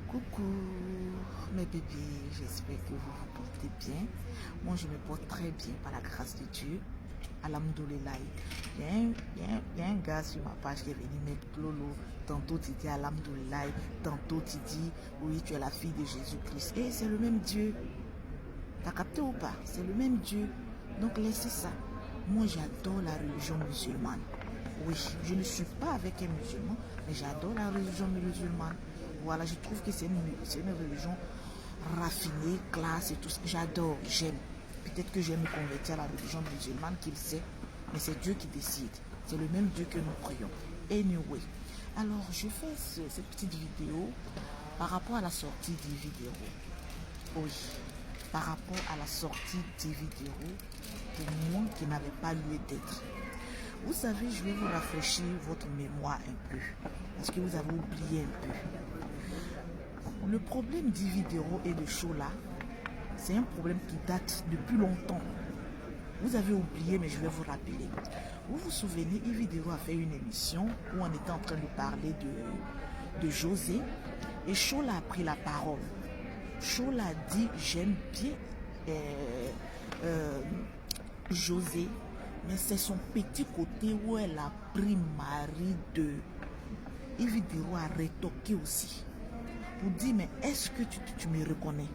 Coucou mes bébés, j'espère que vous vous portez bien. Moi je me porte très bien par la grâce de Dieu. Alhamdoulilah. Il y a un gars sur ma page qui est venu mettre Lolo. Tantôt tu dis Alhamdoulilah, tantôt tu dis oui tu es la fille de Jésus-Christ. Et c'est le même Dieu. T'as capté ou pas? C'est le même Dieu. Donc laissez ça. Moi j'adore la religion musulmane. Oui, je ne suis pas avec un musulman, mais j'adore la religion musulmane. Voilà, je trouve que c'est une religion raffinée, classe et tout ce que j'adore, j'aime. Peut-être que je vais me convertir à la religion musulmane, qui le sait, mais c'est Dieu qui décide. C'est le même Dieu que nous prions. Anyway, alors je fais cette petite vidéo par rapport à la sortie des vidéos. Oui, par rapport à la sortie des vidéos, pour moi qui n'avait pas lieu d'être. Vous savez, je vais vous rafraîchir votre mémoire un peu, parce que vous avez oublié un peu. Le problème des vidéos et de show là, c'est un problème qui date depuis longtemps. Vous avez oublié, mais je vais vous rappeler. Vous vous souvenez, Vidéo a fait une émission où on était en train de parler de José, et Chola a pris la parole. Chola a dit, j'aime bien José, mais c'est son petit côté où elle a pris mari de... Vidéo a rétorqué aussi pour dire, mais est-ce que tu me reconnais?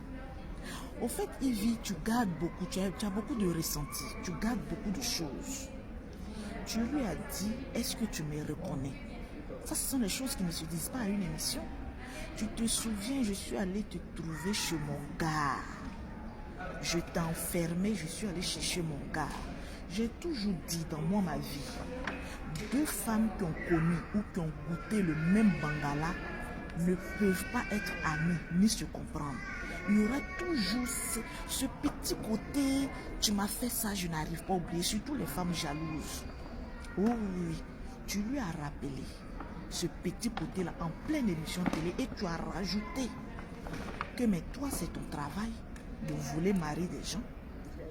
Au fait, Ivy, tu gardes beaucoup, tu as beaucoup de ressentis, tu gardes beaucoup de choses. Tu lui as dit, est-ce que tu me reconnais? Ça, ce sont les choses qui ne se disent pas à une émission. Tu te souviens, je suis allée te trouver chez mon gars. Je t'ai enfermé, je suis allée chercher mon gars. J'ai toujours dit dans moi, ma vie, deux femmes qui ont connu ou qui ont goûté le même bangala ne peuvent pas être amies ni se comprendre. Il y aura toujours ce petit côté, tu m'as fait ça, je n'arrive pas à oublier, surtout les femmes jalouses. Oh oui, tu lui as rappelé ce petit côté-là en pleine émission télé et tu as rajouté que mais toi c'est ton travail de vouloir marier des gens.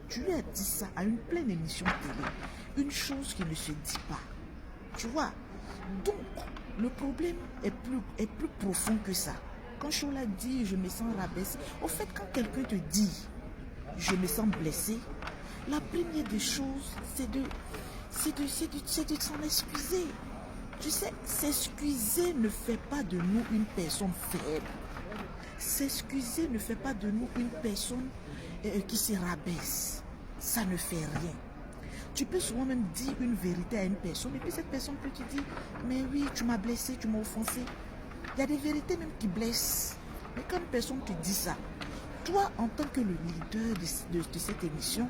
Tu lui as dit ça à une pleine émission télé, une chose qui ne se dit pas. Tu vois, donc le problème est plus profond que ça. Quand Chola dit je me sens rabaissée, au fait quand quelqu'un te dit je me sens blessée, la première des choses c'est de s'en excuser. Tu sais, s'excuser ne fait pas de nous une personne faible. S'excuser ne fait pas de nous une personne qui se rabaisse. Ça ne fait rien. Tu peux souvent même dire une vérité à une personne et puis cette personne peut te dire mais oui, tu m'as blessé, tu m'as offensé. Il y a des vérités même qui blessent. Mais quand une personne te dit ça, toi en tant que le leader de cette émission,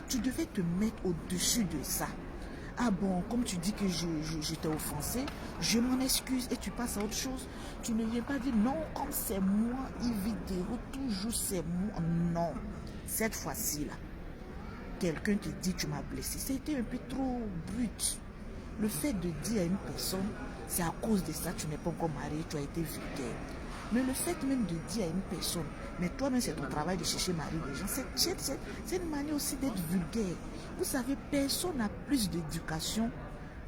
tu devais te mettre au-dessus de ça. Ah bon, comme tu dis que je t'ai offensé, je m'en excuse et tu passes à autre chose. Tu ne viens pas dire non, comme c'est moi, Vidéo, toujours c'est moi. Non, cette fois-ci là, quelqu'un te dit tu m'as blessé, c'était un peu trop brut. Le fait de dire à une personne, c'est à cause de ça, tu n'es pas encore marié, tu as été vulgaire. Mais le fait même de dire à une personne, mais toi-même c'est ton travail de chercher mari des gens, c'est une manière aussi d'être vulgaire. Vous savez, personne n'a plus d'éducation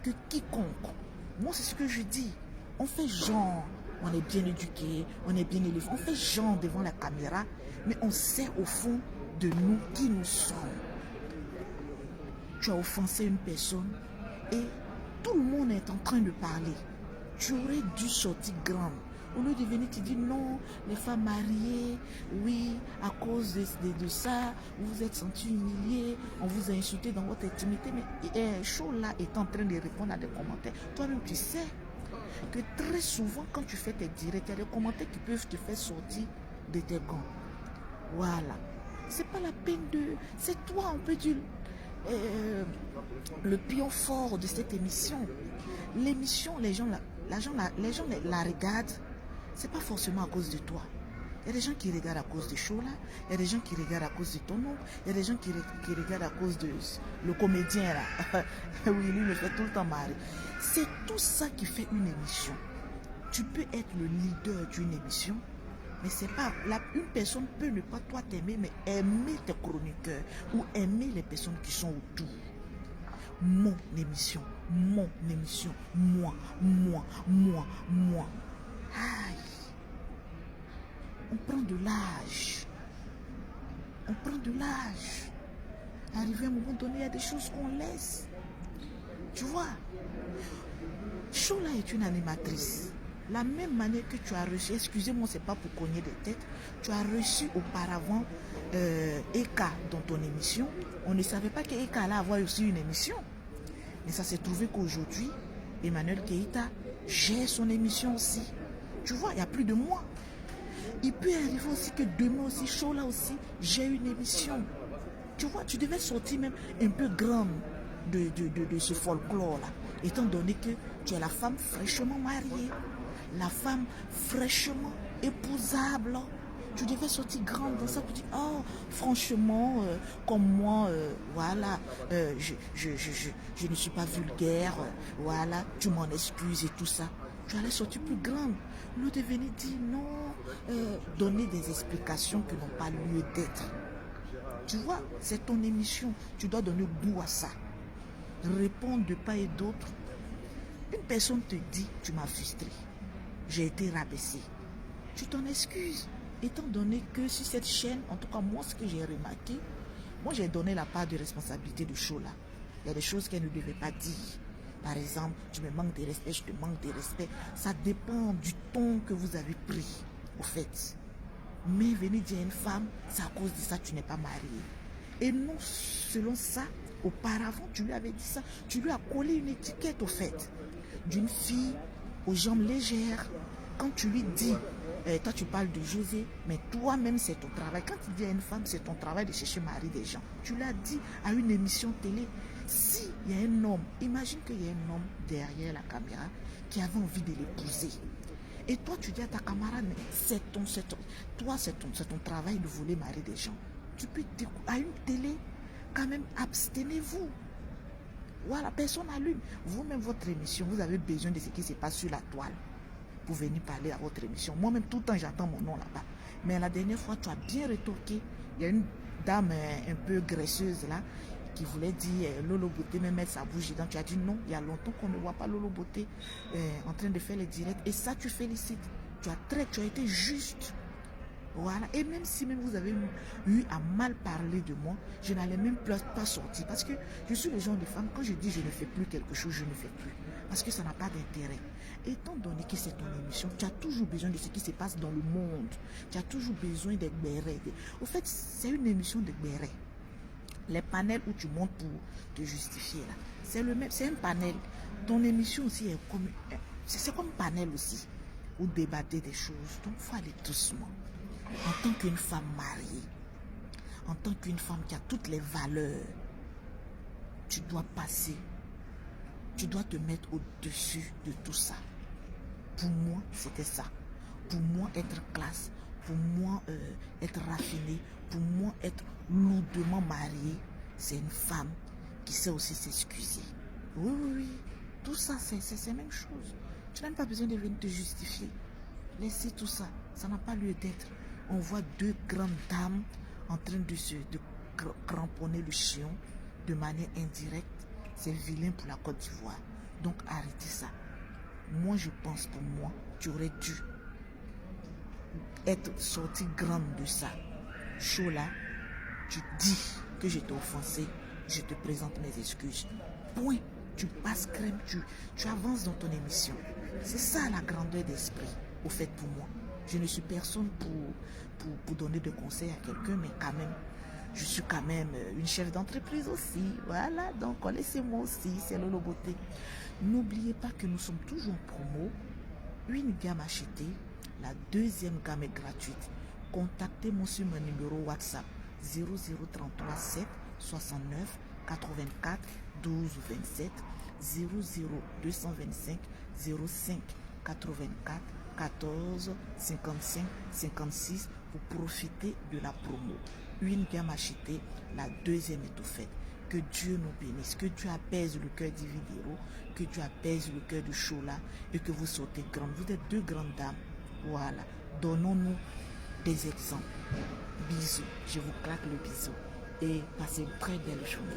que quiconque. Moi c'est ce que je dis. On fait genre, on est bien éduqué, on est bien élevé, on fait genre devant la caméra, mais on sait au fond de nous qui nous sommes. Tu as offensé une personne et tout le monde est en train de parler. Tu aurais dû sortir grande. Au lieu de venir te dire non, les femmes mariées, oui, à cause de ça, vous vous êtes senti humilié, on vous a insulté dans votre intimité. Mais Chola est en train de répondre à des commentaires. Toi-même, tu sais que très souvent, quand tu fais tes directs, il y a des commentaires qui peuvent te faire sortir de tes gants. Voilà. C'est pas la peine de... C'est toi, on peut dire... le pion fort de cette émission. L'émission, les gens la regardent, c'est pas forcément à cause de toi. Il y a des gens qui regardent à cause de Chola, il y a des gens qui regardent à cause de ton nom, il y a des gens qui regardent à cause de le comédien là. Oui, lui le fait tout le temps marrer. C'est tout ça qui fait une émission. Tu peux être le leader d'une émission, mais c'est pas une personne peut ne pas toi t'aimer, mais aimer tes chroniqueurs ou aimer les personnes qui sont autour. Mon émission, moi. Aïe. On prend de l'âge. On prend de l'âge. Arrivé à un moment donné, il y a des choses qu'on laisse. Tu vois, Chola est une animatrice. La même manière que tu as reçu, excusez-moi, c'est pas pour cogner des têtes, tu as reçu auparavant Eka dans ton émission. On ne savait pas qu'Eka allait avoir aussi une émission. Mais ça s'est trouvé qu'aujourd'hui, Emmanuel Keita gère son émission aussi. Tu vois, il y a plus de mois. Il peut arriver aussi que demain aussi, Chola aussi, j'ai une émission. Tu vois, tu devais sortir même un peu grande de ce folklore-là, étant donné que tu es la femme fraîchement mariée, la femme fraîchement épousable. Tu devais sortir grande dans ça pour dire, oh, franchement, comme moi, voilà, je ne suis pas vulgaire, voilà, tu m'en excuses et tout ça. Tu allais sortir plus grande. L'autre est venu dire non, donner des explications qui n'ont pas lieu d'être. Tu vois, c'est ton émission, tu dois donner goût à ça. Répondre de part et d'autre. Une personne te dit, tu m'as frustré, j'ai été rabaissé. Tu t'en excuses, étant donné que sur cette chaîne, en tout cas moi ce que j'ai remarqué, moi j'ai donné la part de responsabilité de Chola. Il y a des choses qu'elle ne devait pas dire. Par exemple, tu me manques de respect, je te manque de respect. Ça dépend du ton que vous avez pris, au fait. Mais venir dire à une femme, c'est à cause de ça que tu n'es pas mariée. Et non, selon ça, auparavant, tu lui avais dit ça. Tu lui as collé une étiquette, au fait, d'une fille aux jambes légères. Quand tu lui dis, toi tu parles de José, mais toi-même c'est ton travail. Quand tu dis à une femme, c'est ton travail de chercher mari des gens. Tu l'as dit à une émission télé. Si il y a un homme, imagine qu'il y a un homme derrière la caméra qui avait envie de l'épouser. Et toi, tu dis à ta camarade, c'est ton travail de voler marier des gens. Tu peux dire à une télé, quand même, abstenez-vous. Voilà, personne n'allume. Vous-même, votre émission, vous avez besoin de ce qui se passe sur la toile pour venir parler à votre émission. Moi-même, tout le temps, j'attends mon nom là-bas. Mais la dernière fois, tu as bien rétorqué. Il y a une dame un peu graisseuse là, qui voulait dire Lolo Beauté, même mettre sa bouche dedans. Tu as dit non, il y a longtemps qu'on ne voit pas Lolo Beauté en train de faire les directs. Et ça, tu félicites. Tu as été juste. Voilà. Et même si vous avez eu à mal parler de moi, je n'allais même pas sortir. Parce que je suis le genre de femme, quand je dis je ne fais plus quelque chose, je ne fais plus. Parce que ça n'a pas d'intérêt. Étant donné que c'est ton émission, tu as toujours besoin de ce qui se passe dans le monde. Tu as toujours besoin des bérets. Au fait, c'est une émission de bérets. Les panels où tu montes pour te justifier là, c'est le même, c'est un panel. Ton émission aussi est comme, c'est comme un panel aussi, où débattre des choses. Donc il faut aller doucement. En tant qu'une femme mariée, en tant qu'une femme qui a toutes les valeurs, tu dois passer, tu dois te mettre au-dessus de tout ça. Pour moi, c'était ça. Pour moi, être classe, pour moi, être raffinée, pour moi, être lourdement mariée, c'est une femme qui sait aussi s'excuser. Oui, oui, oui. Tout ça, c'est la même chose. Tu n'as même pas besoin de venir te justifier. Laissez tout ça. Ça n'a pas lieu d'être. On voit deux grandes dames en train de cramponner le chien de manière indirecte. C'est vilain pour la Côte d'Ivoire. Donc arrêtez ça. Moi, je pense pour moi, tu aurais dû être sorti grande de ça. Chola, tu dis que je t'ai offensé, je te présente mes excuses. Point. Tu passes crème, tu avances dans ton émission. C'est ça la grandeur d'esprit, au fait pour moi. Je ne suis personne pour donner de conseils à quelqu'un, mais quand même, je suis quand même une chef d'entreprise aussi. Voilà, donc laissez-moi aussi, c'est Lolo Beauté. N'oubliez pas que nous sommes toujours en promo. Une gamme achetée, la deuxième gamme est gratuite. Contactez-moi sur mon numéro WhatsApp 0033 7 69 84 12 27 00225 05 84 14 55 56 pour profiter de la promo. Une gamme achetée, la deuxième est offerte. Que Dieu nous bénisse, que Dieu apaise le cœur d'Ividéro, que Dieu apaise le cœur de Chola et que vous sortez grandes. Vous êtes deux grandes dames. Voilà. Donnons-nous des exemples. Bisous. Je vous claque le bisou et passez une très belle journée.